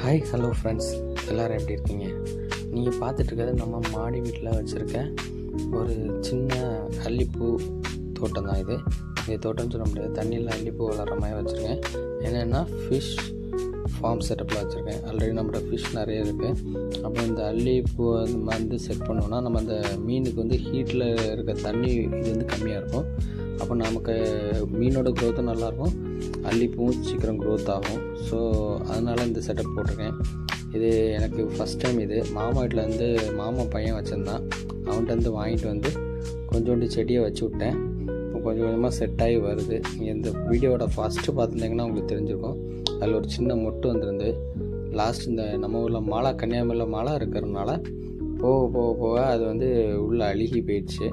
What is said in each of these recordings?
Hi hello friends, எல்லோரும் எப்படி இருக்கீங்க? நீங்கள் பார்த்துட்ருக்கிறது நம்ம மாடி வீட்டில் வச்சுருக்க ஒரு சின்ன அல்லிப்பூ தோட்டம் தான் இது. இந்த தோட்டம்னு சொல்ல முடியாது, தண்ணியில் அல்லிப்பூ வளர்கிற மாதிரி வச்சுருக்கேன். என்னென்னா ஃபிஷ் ஃபார்ம் செட்டப்பில் வச்சுருக்கேன். ஆல்ரெடி நம்மளோட ஃபிஷ் நிறைய இருக்குது. அப்புறம் இந்த அல்லிப்பூ வந்து செட் பண்ணோன்னா நம்ம அந்த மீனுக்கு வந்து ஹீட்டில் இருக்க தண்ணி இது வந்து கம்மியாக இருக்கும். அப்போ நமக்கு மீனோட க்ரோத்தும் நல்லாயிருக்கும், அல்லிப்பூவும் சீக்கிரம் க்ரோத் ஆகும். ஸோ அதனால் இந்த செட்டப் போட்டிருக்கேன். இது எனக்கு ஃபஸ்ட் டைம். இது மாமா வீட்டிலேருந்து மாமா பையன் வச்சுருந்தான், அவன்கிட்ட வாங்கிட்டு வந்து கொஞ்சோண்டு செடியை வச்சு விட்டேன். இப்போ கொஞ்சம் கொஞ்சமாக செட் ஆகி வருது. நீங்கள் இந்த வீடியோவோட ஃபஸ்ட்டு பார்த்துருந்தீங்கன்னா உங்களுக்கு தெரிஞ்சிருக்கும். அதில் ஒரு சின்ன மொட்டு வந்துருந்து. லாஸ்ட் இந்த நம்ம ஊரில் மழை, கன்னியாகுமரியில் மழை இருக்கிறதுனால போக போக போக அது வந்து உள்ளே அழுகி போயிடுச்சு.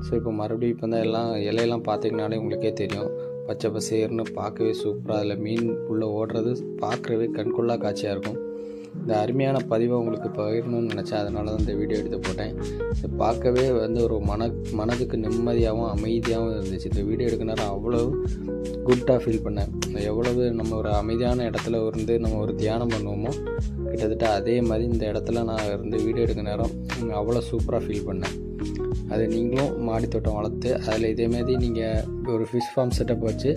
ஸோ இப்போ மறுபடியும் இப்போ தான் எல்லாம் இலையெல்லாம் பார்த்திங்கனாலே உங்களுக்கே தெரியும், பச்சை பசேர்னு பார்க்கவே சூப்பராக. அதில் மீன் உள்ளே ஓடுறது பார்க்குறவே கண்கொள்ளா காட்சியாக இருக்கும். இந்த அருமையான பதிவை உங்களுக்கு பகிரணும்னு நினச்சேன், அதனால தான் இந்த வீடியோ எடுத்து போட்டேன். இது பார்க்கவே வந்து ஒரு மனதுக்கு நிம்மதியாகவும் அமைதியாகவும் இருந்துச்சு. இந்த வீடியோ எடுக்க நேரம் அவ்வளோ குட்டாக ஃபீல் பண்ணேன். எவ்வளவு நம்ம ஒரு அமைதியான இடத்துல இருந்து நம்ம ஒரு தியானம் பண்ணுவோமோ, கிட்டத்தட்ட அதே மாதிரி இந்த இடத்துல நான் இருந்து வீடியோ எடுக்க நேரம் அவ்வளோ சூப்பராக ஃபீல் பண்ணேன். அது நீங்களும் மாடி தோட்டம் வளர்த்து அதில் இதேமாதிரி நீங்கள் ஒரு ஃபிஷ் ஃபார்ம் செட்டப் வச்சு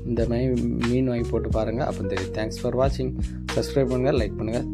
இந்த மாதிரி மீன் வாங்கி போட்டு பாருங்கள், அப்போ தெரியும். தேங்க்ஸ் ஃபார் வாட்சிங். சப்ஸ்கிரைப் பண்ணுங்கள், லைக் பண்ணுங்கள்.